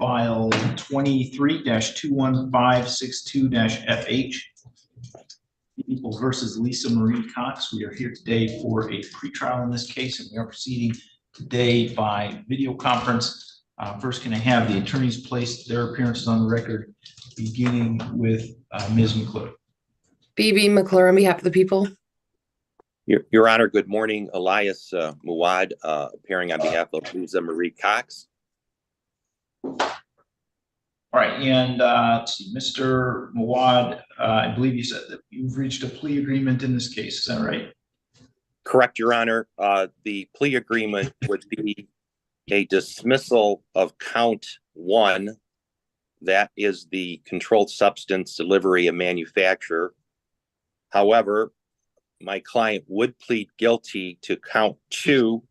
file 23-21562-FH. People versus Lisa Marie Cox. We are here today for a pretrial in this case, and we are proceeding today by video conference. First, can I have the attorneys place their appearances on the record, beginning with Ms. McClure. Phoebe McClure on behalf of the people. Your Honor, good morning. Elias Muad, appearing on behalf of Lisa Marie Cox. All right, and let's see, Mr. Muad, I believe you said that you've reached a plea agreement in this case. Is that right? Correct, Your Honor. The plea agreement would be a dismissal of count 1. That is the controlled substance delivery and manufacture. However, my client would plead guilty to count 2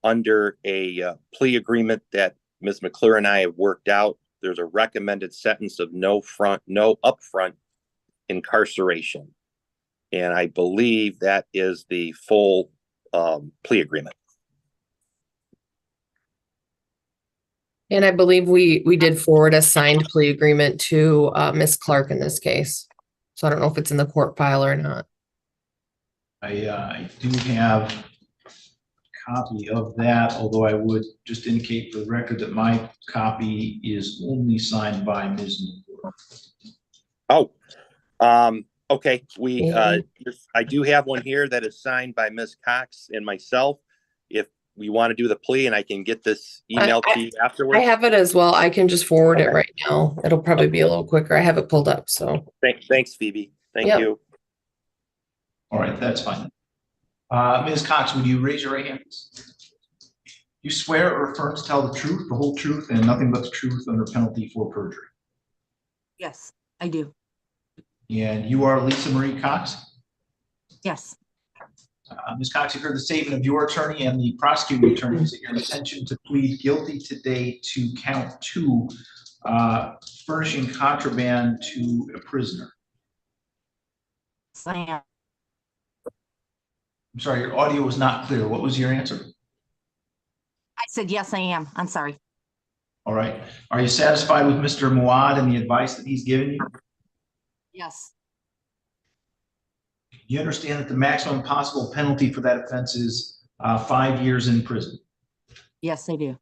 under a plea agreement that Ms. McClure and I have worked out. There's a recommended sentence of no upfront incarceration. And I believe that is the full plea agreement. And I believe we did forward a signed plea agreement to Ms. Clark in this case. So I don't know if it's in the court file or not. I do have a copy of that, although I would just indicate for the record that my copy is only signed by Ms. McClure. Oh, okay. I do have one here that is signed by Ms. Cox and myself. If we want to do the plea, and I can get this email to you afterwards. I have it as well. I can just forward it right now. It'll probably be a little quicker. I have it pulled up. So thanks, Phoebe. Thank you. All right, that's fine. Ms. Cox, would you raise your right hand? You swear or affirm to tell the truth, the whole truth, and nothing but the truth under penalty for perjury? Yes, I do. And you are Lisa Marie Cox? Yes. Ms. Cox, you've heard the statement of your attorney and the prosecuting attorney. Is it your intention to plead guilty today to count 2, furnishing contraband to a prisoner? Yes, I am. I'm sorry, your audio was not clear. What was your answer? I said, yes, I am. I'm sorry. All right. Are you satisfied with Mr. Muad and the advice that he's given you? Yes. You understand that the maximum possible penalty for that offense is 5 years in prison? Yes, I do.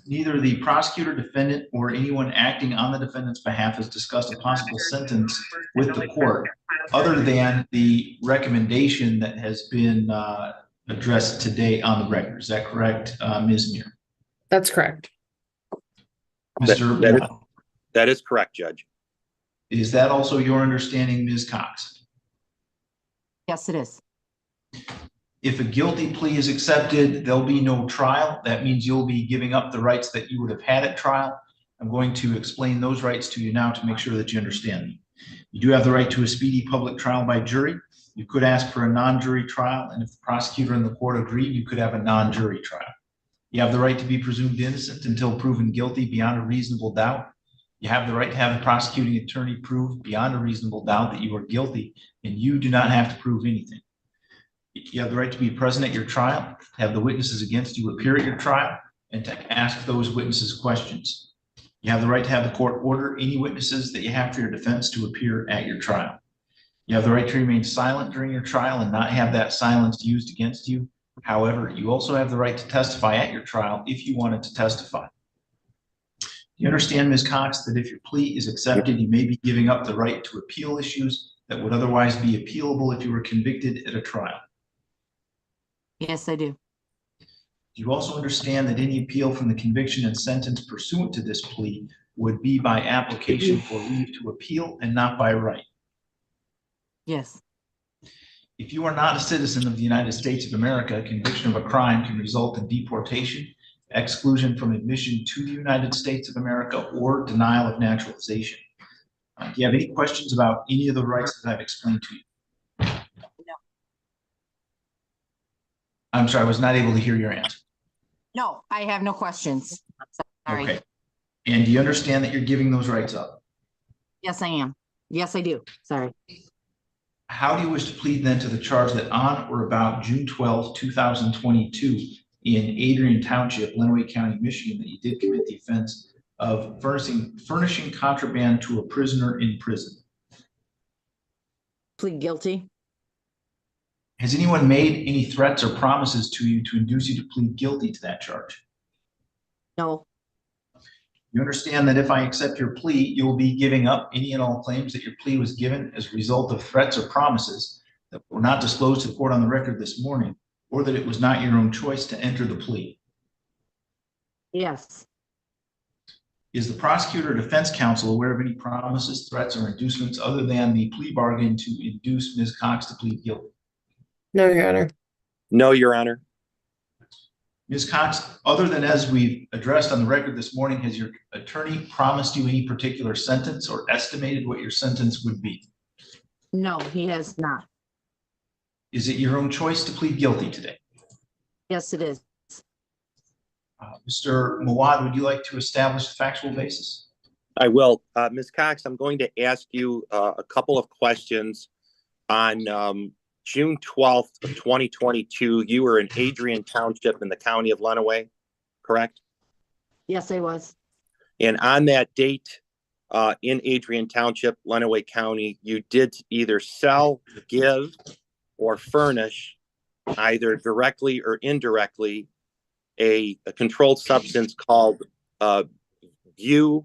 Neither the prosecutor, defendant, or anyone acting on the defendant's behalf has discussed a possible sentence with the court other than the recommendation that has been addressed today on the record. Is that correct, Ms. Muir? that's correct. That is correct, Judge. Is that also your understanding, Ms. Cox? Yes, it is. If a guilty plea is accepted, there'll be no trial. That means you'll be giving up the rights that you would have had at trial. I'm going to explain those rights to you now to make sure that you understand them. You do have the right to a speedy public trial by jury. You could ask for a non-jury trial, and if the prosecutor and the court agree, you could have a non-jury trial. You have the right to be presumed innocent until proven guilty beyond a reasonable doubt. You have the right to have the prosecuting attorney prove beyond a reasonable doubt that you are guilty, and you do not have to prove anything. You have the right to be present at your trial, to have the witnesses against you appear at your trial, and to ask those witnesses questions. You have the right to have the court order any witnesses that you have for your defense to appear at your trial. You have the right to remain silent during your trial and not have that silence used against you. However, you also have the right to testify at your trial if you wanted to testify. You understand, Ms. Cox, that if your plea is accepted, you may be giving up the right to appeal issues that would otherwise be appealable if you were convicted at a trial? Yes, I do. You also understand that any appeal from the conviction and sentence pursuant to this plea would be by application for leave to appeal and not by right? Yes. If you are not a citizen of the United States of America, conviction of a crime can result in deportation, exclusion from admission to the United States of America, or denial of naturalization. Do you have any questions about any of the rights that I've explained to you? No. I'm sorry, I was not able to hear your answer. No, I have no questions. Sorry. Okay. And do you understand that you're giving those rights up? Yes, I am. Yes, I do. Sorry. How do you wish to plead then to the charge that on or about June 12, 2022, in Adrian Township, Lenawee County, Michigan, that you did commit the offense of furnishing contraband to a prisoner in prison. Plead guilty. Has anyone made any threats or promises to you to induce you to plead guilty to that charge? No. You understand that if I accept your plea, you'll be giving up any and all claims that your plea was given as a result of threats or promises that were not disclosed to the court on the record this morning, or that it was not your own choice to enter the plea. Yes. Is the prosecutor or defense counsel aware of any promises, threats, or inducements other than the plea bargain to induce Ms. Cox to plead guilty? No, Your Honor. No, Your Honor. Ms. Cox, other than as we've addressed on the record this morning, has your attorney promised you any particular sentence or estimated what your sentence would be? No, he has not. Is it your own choice to plead guilty today? Yes, it is. Mr. Mawad, would you like to establish the factual basis? I will. Ms. Cox, I'm going to ask you a couple of questions. On June 12th of 2022, you were in Adrian Township in the county of Lenawee, correct? Yes, I was. And on that date, in Adrian Township, Lenawee County, you did either sell, give, or furnish, either directly or indirectly, a controlled substance called buprenorphine.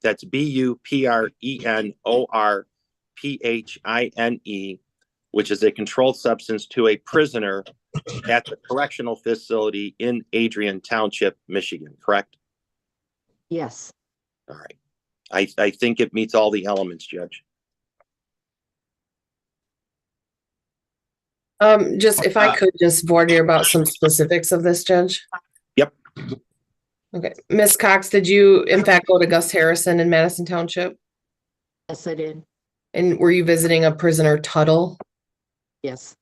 That's buprenorphine, which is a controlled substance to a prisoner at the correctional facility in Adrian Township, Michigan, correct? Yes. All right. I think it meets all the elements, Judge. Just if I could just voir dire about some specifics of this, Judge. Yep. Okay. Ms. Cox, did you in fact go to Gus Harrison in Madison Township? Yes, I did. And were you visiting a prisoner Tuttle? Yes.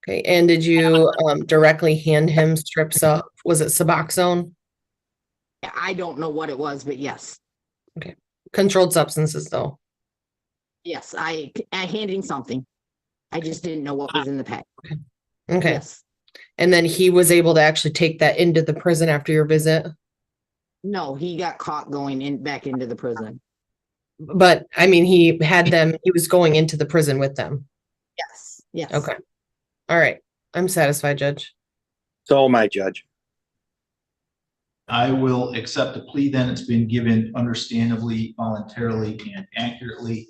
Okay. And did you directly hand him strips of, was it Suboxone? I don't know what it was, but yes. Okay. Controlled substances though. Yes, I handing something. I just didn't know what was in the pack. Okay. Yes. And then he was able to actually take that into the prison after your visit? No, he got caught going back into the prison. But I mean, he was going into the prison with them. Yes. Yes. Okay. All right. I'm satisfied, Judge. So am I, Judge. I will accept the plea then. It's been given understandably, voluntarily, and accurately.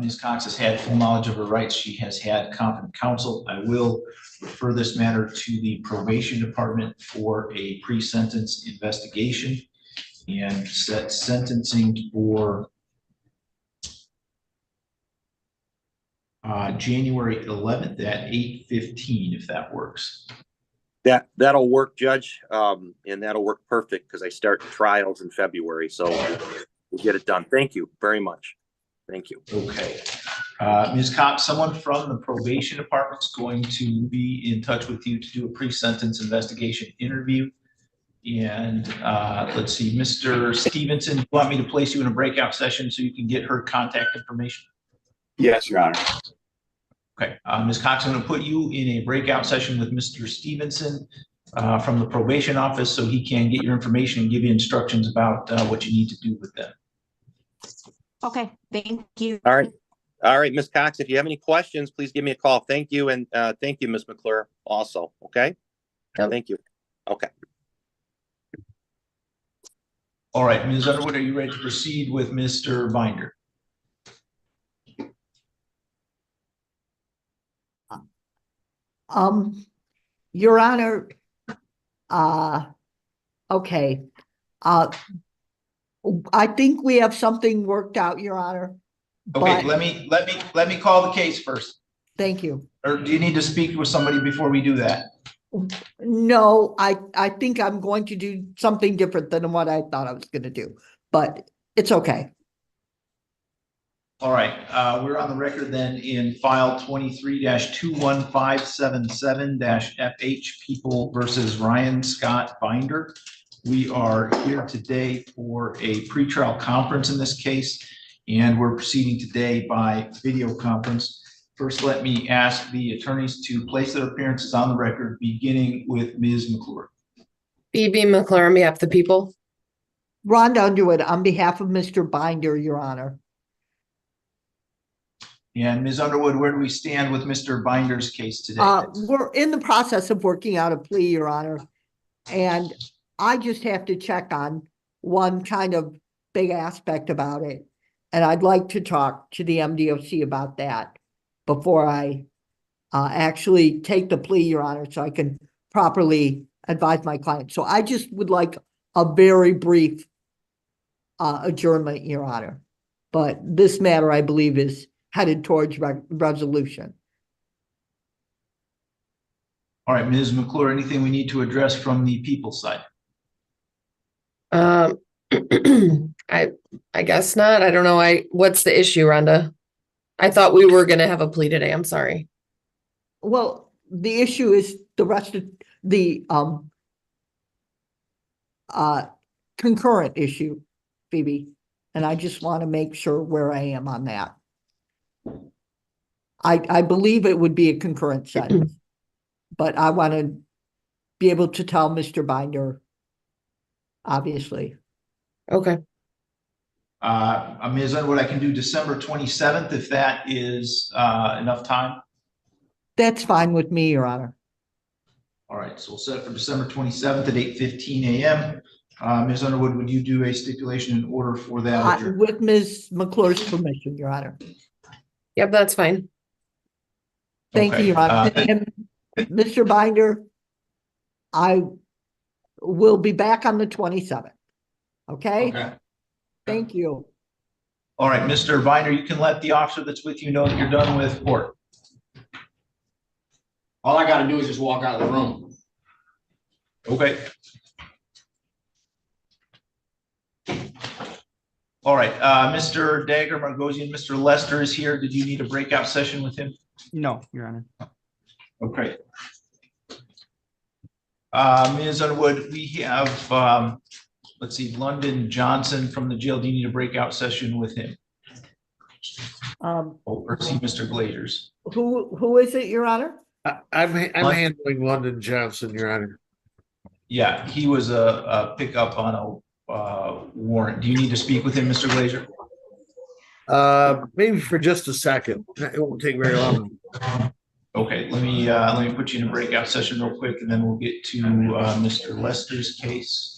Ms. Cox has had full knowledge of her rights. She has had competent counsel. I will refer this matter to the probation department for a pre-sentence investigation and set sentencing for January 11th at 8:15, if that works. That'll work, Judge, and that'll work perfect because I start trials in February, so we'll get it done. Thank you very much. Thank you. Okay. Ms. Cox, someone from the probation department is going to be in touch with you to do a pre-sentence investigation interview. And let's see, Mr. Stevenson, you want me to place you in a breakout session so you can get her contact information? Yes, Your Honor. Okay, Ms. Cox, I'm going to put you in a breakout session with Mr. Stevenson from the probation office so he can get your information and give you instructions about what you need to do with them. Okay. Thank you. All right. All right, Ms. Cox, if you have any questions, please give me a call. Thank you. And thank you, Ms. McClure, also. Okay. Yep. Thank you. Okay. All right, Ms. Underwood, are you ready to proceed with Mr. Binder? Your Honor, okay. I think we have something worked out, Your Honor. Okay, But- let me call the case first. Thank you. Or do you need to speak with somebody before we do that? No, I think I'm going to do something different than what I thought I was gonna do, but it's okay. All right, we're on the record then in file 23-21577-FH People versus Ryan Scott Binder. We are here today for a pretrial conference in this case, and we're proceeding today by video conference. First, let me ask the attorneys to place their appearances on the record, beginning with Ms. McClure. BB McClure on behalf of the people. Rhonda Underwood, on behalf of Mr. Binder, Your Honor. And Ms. Underwood, where do we stand with Mr. Binder's case today? We're in the process of working out a plea, Your Honor. And I just have to check on one kind of big aspect about it. And I'd like to talk to the MDOC about that before I actually take the plea, Your Honor, so I can properly advise my client. So I just would like a very brief adjournment, Your Honor. But this matter, I believe, is headed towards resolution. All right, Ms. McClure, anything we need to address from the people's side? I guess not. I don't know. What's the issue, Rhonda? I thought we were gonna have a plea today. I'm sorry. Well, the issue is the rest of the concurrent issue, Phoebe, and I just want to make sure where I am on that. I believe it would be a concurrent sentence, but I want to be able to tell Mr. Binder, obviously. Okay. Ms. Underwood, I can do December 27th if that is enough time. That's fine with me, Your Honor. All right, so we'll set it for December 27th at 8:15 a.m. Ms. Underwood, would you do a stipulation in order for that? With Ms. McClure's permission, Your Honor. Yep, that's fine. Thank you, Your Honor. And Mr. Binder, I will be back on the 27th. Okay? Thank you. All right, Mr. Binder, you can let the officer that's with you know that you're done with court. All I gotta do is just walk out of the room. Okay. All right, Mr. Dagger, Margosian, Mr. Lester is here. Did you need a breakout session with him? No, Your Honor. Okay. Ms. Underwood, we have, let's see, London Johnson from the jail. Do you need a breakout session with him? Or see Mr. Glazers? Who is it, Your Honor? I'm handling London Johnson, Your Honor. Yeah, he was a pickup on a warrant. Do you need to speak with him, Mr. Glazer? Maybe for just a second. It won't take very long. Okay, let me put you in a breakout session real quick, and then we'll get to Mr. Lester's case.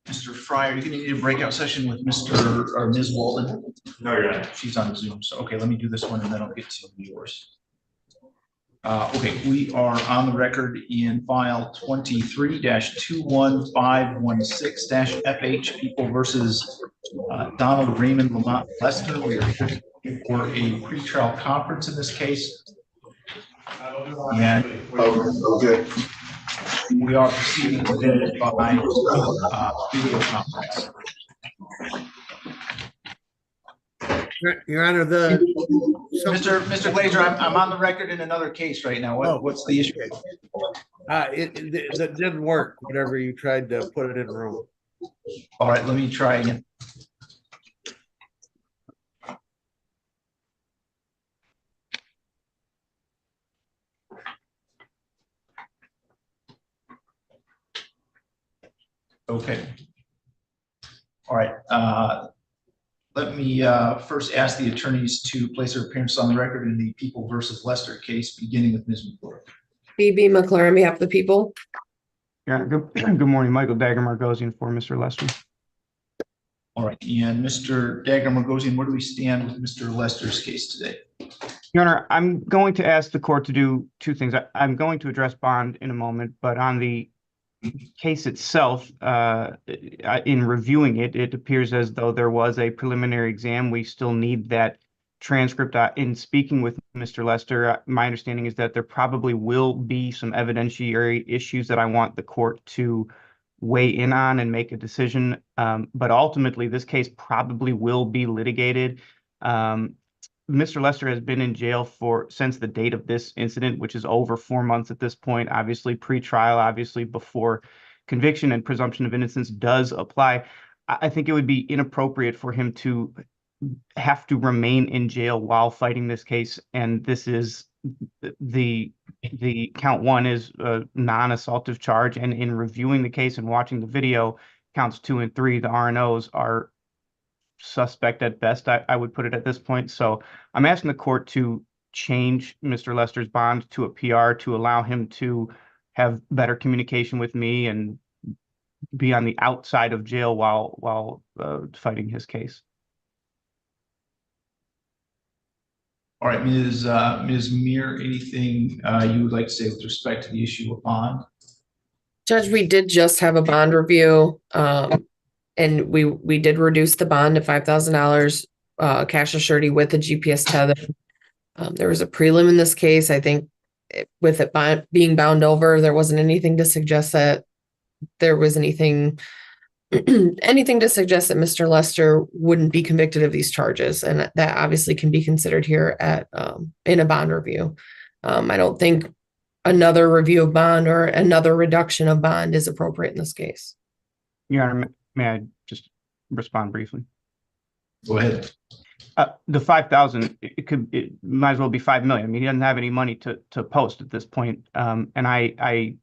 Mr. Fryer, you're gonna need a breakout session with Mr. or Ms. Walden? No, you're not. She's on Zoom, so, okay, let me do this one and then I'll get to yours. Okay, we are on the record in file 23-21516-FH, People versus Donald Raymond Lamont Lester. We are here for a pretrial conference in this case. And okay. We are proceeding today by video conference. Your Honor, Mr. Glazer, I'm on the record in another case right now. What's the issue? That didn't work, whenever you tried to put it in the room. All right, let me try again. Okay. All right. Let me first ask the attorneys to place their appearance on the record in the People versus Lester case, beginning with Ms. McClure. BB McClure on behalf of the people. Yeah, good morning, Michael Dagger Margosian for Mr. Lester. All right, and Mr. Dagger Margosian, where do we stand with Mr. Lester's case today? Your Honor, I'm going to ask the court to do two things. I'm going to address bond in a moment, but on the case itself, in reviewing it, it appears as though there was a preliminary exam. We still need that transcript. In speaking with Mr. Lester, my understanding is that there probably will be some evidentiary issues that I want the court to weigh in on and make a decision. But ultimately, this case probably will be litigated. Mr. Lester has been in jail since the date of this incident, which is over 4 months at this point. Obviously, pre-trial, obviously before conviction and presumption of innocence does apply. I think it would be inappropriate for him to have to remain in jail while fighting this case. And this is the count one is a non-assaultive charge. And in reviewing the case and watching the video, counts 2 and 3, the R&Os are suspect at best, I would put it at this point. So I'm asking the court to change Mr. Lester's bond to a PR to allow him to have better communication with me and be on the outside of jail while fighting his case. All right, Ms. Meir, anything you would like to say with respect to the issue of bond? Judge, we did just have a bond review, and we did reduce the bond to $5,000, cash assurity with a GPS tether. There was a prelim in this case. I think with it being bound over, there wasn't anything to suggest that there was anything to suggest that Mr. Lester wouldn't be convicted of these charges. And that obviously can be considered here at in a bond review. I don't think another review of bond or another reduction of bond is appropriate in this case. Your Honor, may I just respond briefly? Go ahead. The 5,000, it might as well be 5 million. I mean, he doesn't have any money to post at this point. And I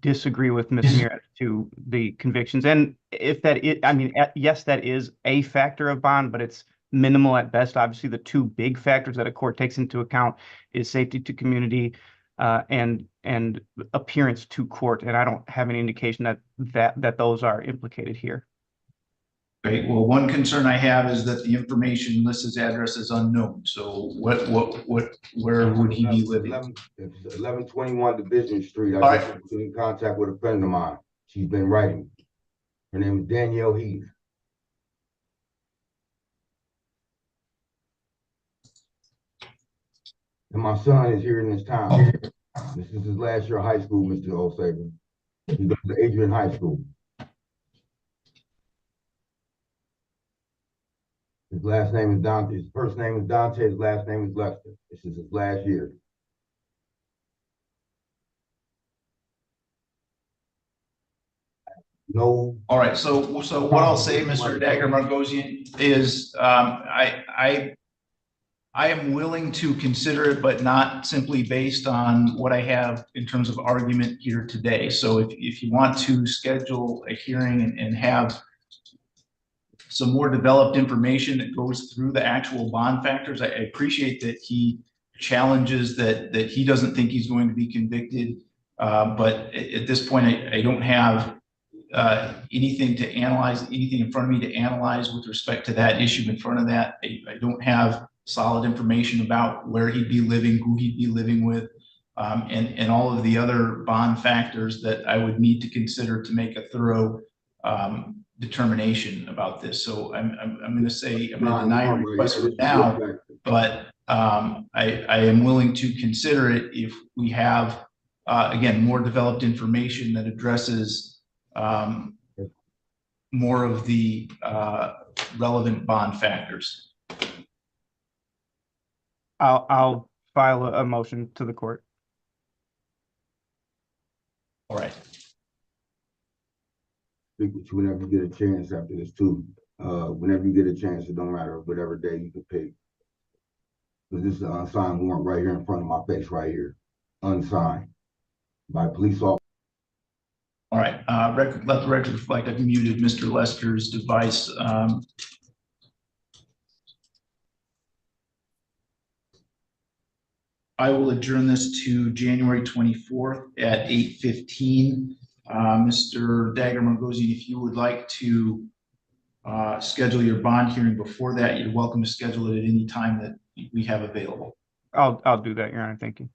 disagree with Ms. Meir as to the convictions. And if that is, I mean, yes, that is a factor of bond, but it's minimal at best. Obviously, the two big factors that a court takes into account is safety to community and appearance to court. And I don't have any indication that those are implicated here. Great. Well, one concern I have is that the information lists his address as unknown. So where would he be living? 1121 Division Street. All I right. just been in contact with a friend of mine. She's been writing. Her name is Danielle Heath. And my son is here in this town. This is his last year of high school, Mr. O'Sager. He goes to Adrian High School. His last name is Dante. His first name is Dante. His last name is Lester. This is his last year. No. All right. So what I'll say, Mr. Dagger Margosian, is I am willing to consider it, but not simply based on what I have in terms of argument here today. So if you want to schedule a hearing and have some more developed information that goes through the actual bond factors, I appreciate that he challenges that he doesn't think he's going to be convicted. But at this point, I don't have anything to analyze, anything in front of me to analyze with respect to that issue in front of that. I don't have solid information about where he'd be living, who he'd be living with, and all of the other bond factors that I would need to consider to make a thorough determination about this. So I'm going to say I'm going to deny your request for now, but I am willing to consider it if we have again more developed information that addresses more of the relevant bond factors. I'll file a motion to the court. All right. Speak with you whenever you get a chance after this too. Whenever you get a chance, it don't matter whatever day you can pick. Because this is an unsigned warrant right here in front of my face, right here, unsigned by a police officer. All right. Let the record reflect I've muted Mr. Lester's device. I will adjourn this to January 24th at 8:15. Mr. Dagger Margosian, if you would like to schedule your bond hearing before that, you're welcome to schedule it at any time that we have available. I'll do that, Your Honor. Thank you.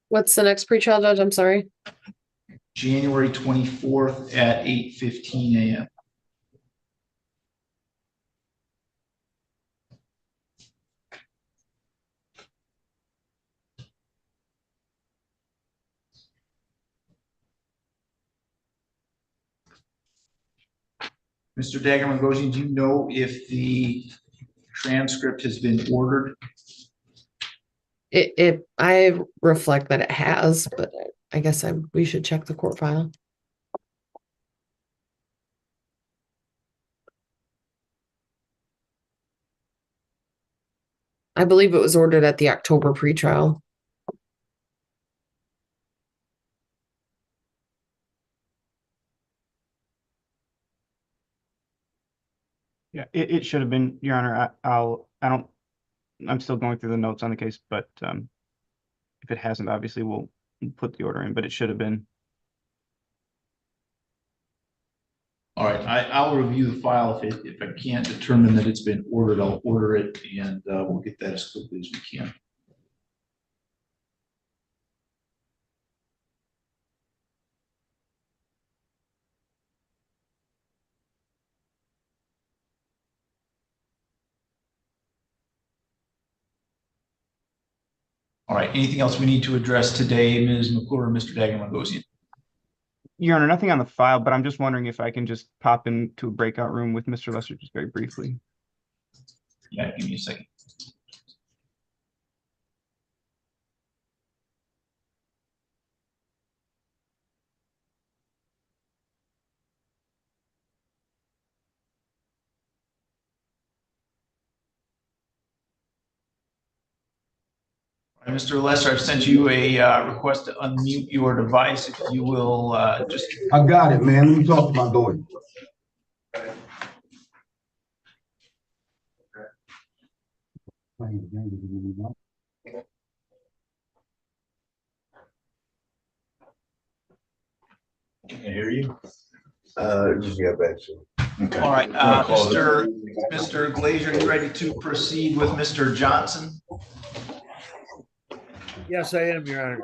What's the next pretrial, Judge? I'm sorry. January 24th at 8:15 a.m. Mr. Dagger Mangosian, do you know if the transcript has been ordered? I reflect that it has, but I guess we should check the court file. I believe it was ordered at the October pretrial. Yeah, it should have been, Your Honor. I'm still going through the notes on the case, but if it hasn't, obviously we'll put the order in, but it should have been. All right, I'll review the file. If I can't determine that it's been ordered, I'll order it, and we'll get that as quickly as we can. All right, anything else we need to address today, Ms. McClure or Mr. Dagger Mangosian? Your Honor, nothing on the file, but I'm just wondering if I can just pop into a breakout room with Mr. Lester just very briefly. Yeah, give me a second. All right, Mr. Lester, I've sent you a request to unmute your device. If you will just. I got it, man. Let me talk to my lawyer. Can I hear you? Just got back to Okay. All right, Mr. Glazier, you ready to proceed with Mr. Johnson? Yes, I am, Your Honor.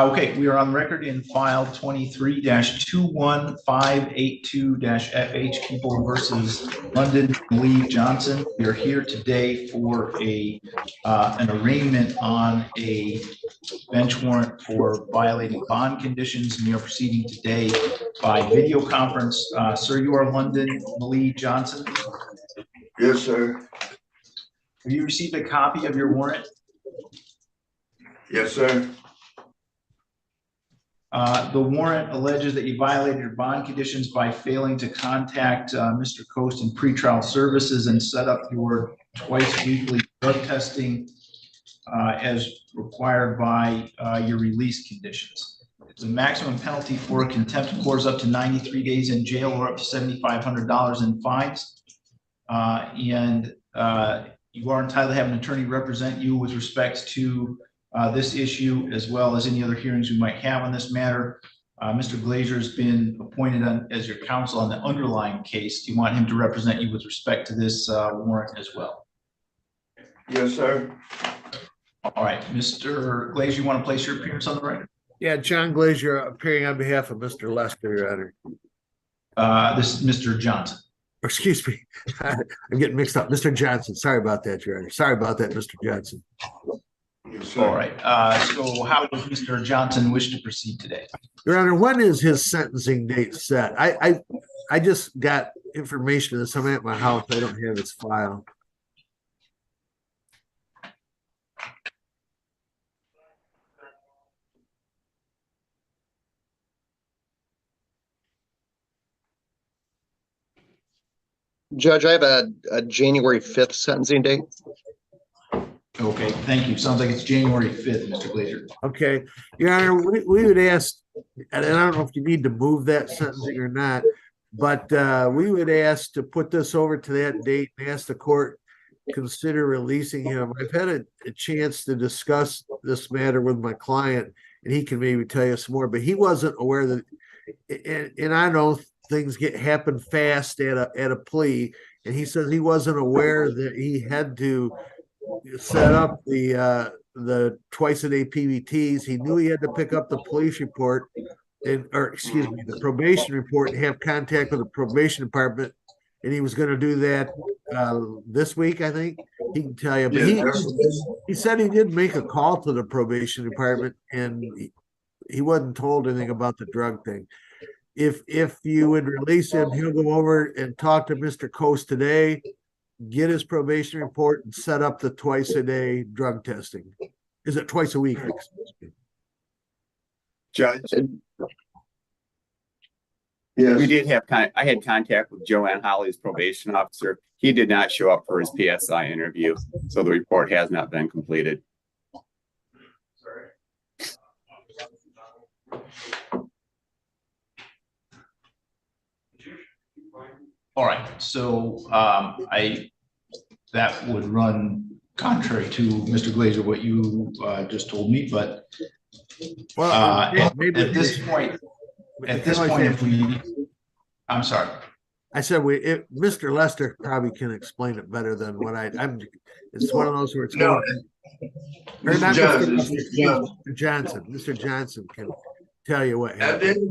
Okay, we are on record in file 23-21582-FH People versus London Lee Johnson. We are here today for an arraignment on a bench warrant for violating bond conditions, and we are proceeding today by video conference. Sir, you are London Lee Johnson. Yes, sir. Have you received a copy of your warrant? Yes, sir. The warrant alleges that you violated your bond conditions by failing to contact Mr. Coast in pretrial services and set up your twice weekly drug testing as required by your release conditions. The maximum penalty for contempt of court is up to 93 days in jail or up to $7,500 in fines. You are entitled to have an attorney represent you with respect to this issue, as well as any other hearings we might have on this matter. Mr. Glazier has been appointed as your counsel on the underlying case. Do you want him to represent you with respect to this warrant as well? Yes, sir. All right, Mr. Glazier, you want to place your appearance on the record? Yeah, John Glazier appearing on behalf of Mr. Lester, Your Honor. This is Mr. Johnson. Or, excuse me, I'm getting mixed up. Mr. Johnson. Sorry about that, Your Honor. Sorry about that, Mr. Johnson. Yes, All right. So how does Mr. Johnson wish to proceed today? Your Honor, when is his sentencing date set? I just got information that somebody at my house, I don't have his file. Judge, I have a January 5th sentencing date. Okay, thank you. Sounds like it's January 5th, Mr. Glazier. Okay, Your Honor, we would ask, and I don't know if you need to move that sentencing or not, but we would ask to put this over to that date and ask the court consider releasing him. I've had a chance to discuss this matter with my client, and he can maybe tell you some more, but he wasn't aware that, and I know things happen fast at a plea, and he says he wasn't aware that he had to set up the the twice a day PBTs. He knew he had to pick up the police report or excuse me, the probation report and have contact with the probation department. And he was going to do that this week, I think. He can tell you, but he said he did make a call to the probation department and he wasn't told anything about the drug thing. If you would release him, he'll go over and talk to Mr. Coast today, get his probation report, and set up the twice a day drug testing. Is it twice a week? Judge, Yes. we did have I had contact with Joanne Holly's probation officer. He did not show up for his PSI interview, so the report has not been completed. All right, so that would run contrary to Mr. Glazer, what you just told me, but at this point, if we, I'm sorry. I said Mr. Lester probably can explain it better than what I'm. It's one of those where it's going. Or not Mr. Johnson. Mr. Johnson can tell you what happened.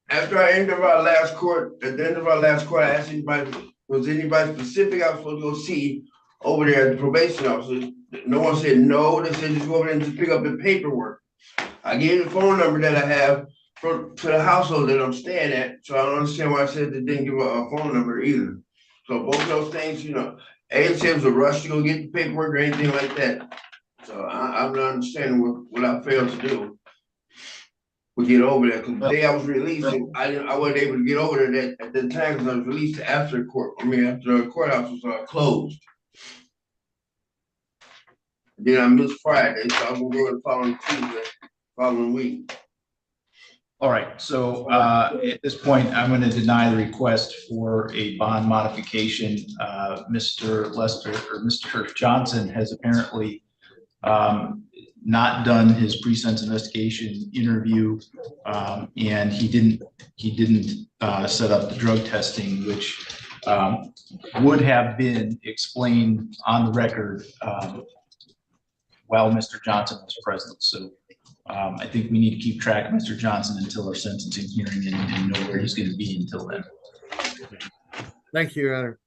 After I ended our last court, at the end of our last court, I asked anybody, was anybody specific I was supposed to go see over there at the probation office? No one said no. They said just go over there and just pick up the paperwork. I gave the phone number that I have to the household that I'm staying at, so I don't understand why I said they didn't give a phone number either. So both of those things, you know, A said it was a rush to go get the paperwork or anything like that. So I'm not understanding what I failed to do. We get over there because the day I was released, I wasn't able to get over there at the time because I was released after after the courthouse was closed. Then I missed Friday, so I'm gonna go the following Tuesday, following week. All right, so at this point, I'm going to deny the request for a bond modification. Mr. Lester or Mr. Johnson has apparently not done his pre-sentence investigation interview, and he didn't set up the drug testing, which would have been explained on the record while Mr. Johnson was present. So I think we need to keep track of Mr. Johnson until our sentencing hearing and know where he's going to be until then. Thank you, Your Honor.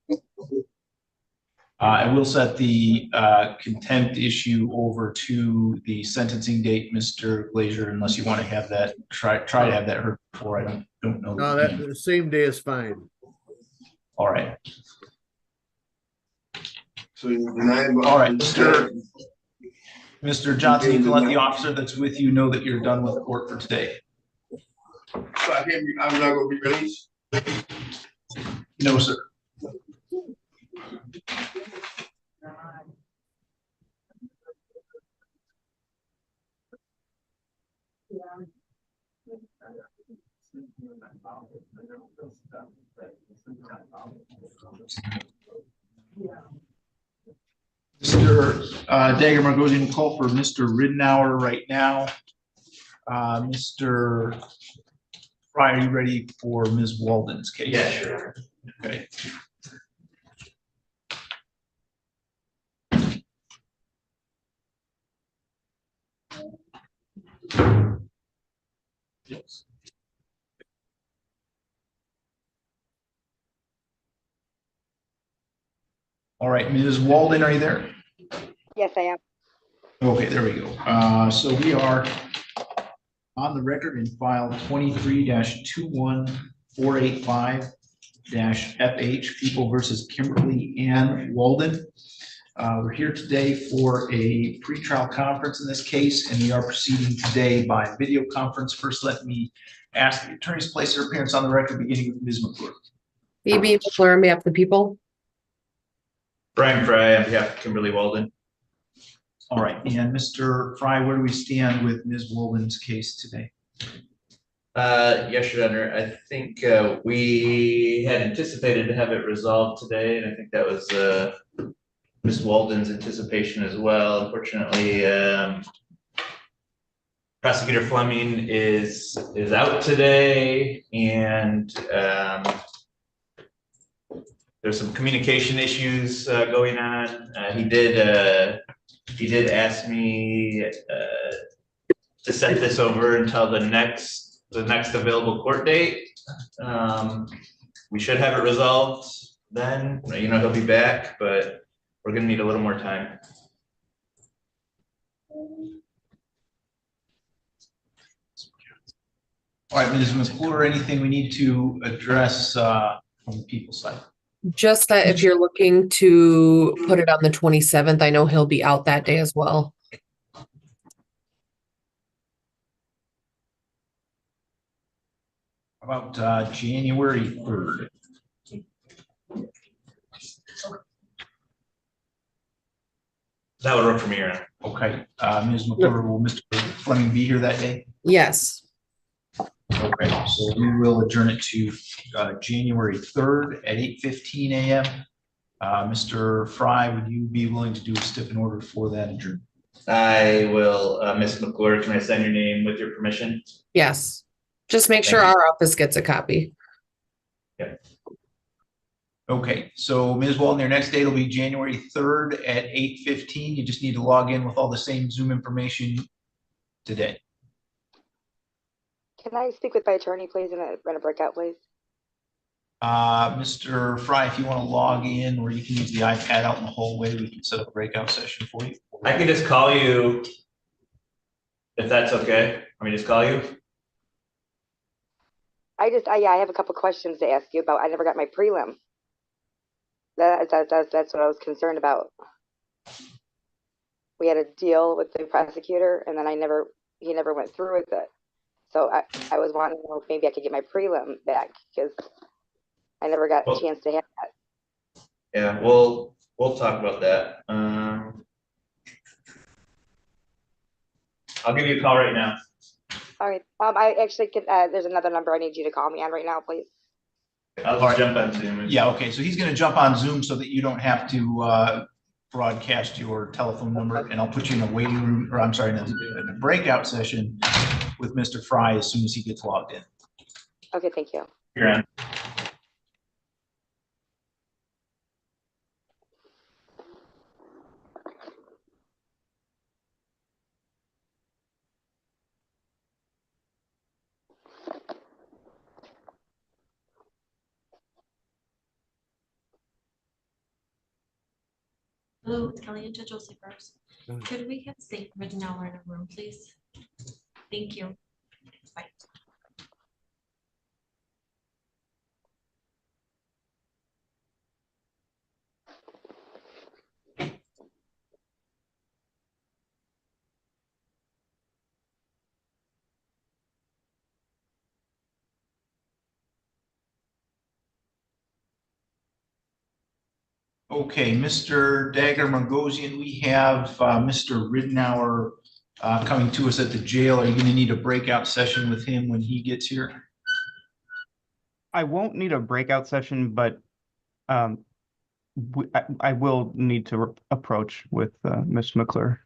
I will set the contempt issue over to the sentencing date, Mr. Glazer, unless you want to have that, try to have that heard before. I don't know. No, that the same day is fine. All right. So you deny him. All right, Mr. Johnson, you can let the officer that's with you know that you're done with the court for today. So I'm not gonna be released? No, sir. Mr. Dagerman goes in call for Mr. Ridenour right now. Mr. Fry, are you ready for Ms. Walden's case? Yeah, sure. Okay. Yes. All right, Ms. Walden, are you there? Yes, I am. Okay, there we go. So we are on the record in file 23-21485-FH, People versus Kimberly Ann Walden. We're here today for a pretrial conference in this case, and we are proceeding today by video conference. First, let me ask the attorneys to place their appearance on the record, beginning with Ms. McClure. BB McClure on behalf of the people. Brian Fry on behalf of Kimberly Walden. All right, and Mr. Fry, where do we stand with Ms. Walden's case today? Yes, Your Honor. I think we had anticipated to have it resolved today, and I think that was Ms. Walden's anticipation as well. Unfortunately, Prosecutor Fleming is out today, and there's some communication issues going on. He did He did ask me to set this over until the next available court date. We should have it resolved then, you know, he'll be back, but we're gonna need a little more time. All right, Ms. McClure, anything we need to address from the people's side? Just that if you're looking to put it on the 27th, I know he'll be out that day as well. About January 3rd. That would work for me, Your Honor. Okay, Ms. McClure, will Mr. Fleming be here that day? Yes. Okay, so we will adjourn it to January 3rd at 8:15 a.m. Mr. Fry, would you be willing to do a stip in order for that adjournment? I will, Ms. McClure, can I send your name with your permission? Yes. Just make sure our office gets a copy. Yeah. Okay, so Ms. Walden, your next date will be January 3rd at 8:15. You just need to log in with all the same Zoom information today. Can I speak with my attorney, please, in a breakout, please? Mr. Fry, if you want to log in, or you can use the iPad out in the hallway, we can set up a breakout session for you. I can just call you if that's okay. Let me just call you. I have a couple questions to ask you about. I never got my prelim. That's what I was concerned about. We had a deal with the prosecutor, and then he never went through with it. So I was wanting to know if maybe I could get my prelim back, because I never got a chance to have that. Yeah, we'll talk about that. I'll give you a call right now. All right. I actually could. There's another number I need you to call me on right now, please. I'll jump on Zoom. Yeah, okay, so he's going to jump on Zoom so that you don't have to broadcast your telephone number, and I'll put you in a waiting room, or I'm sorry, in a breakout session with Mr. Fry as soon as he gets logged in. Okay, thank you. You're on. Hello, it's Kelly and Judge Osipers. Could we have St. Ridenour in a room, please? Thank you. Bye. Okay, Mr. Dagger Margosian, we have Mr. Ridenour coming to us at the jail. Are you going to need a breakout session with him when he gets here? I won't need a breakout session, but I will need to approach with Ms. McClure.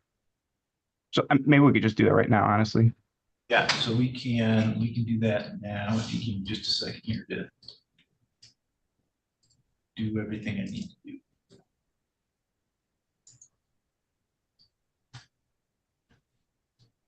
So maybe we could just do that right now, honestly. Yeah, so we can do that now if you give me just a second here to do everything I need to do.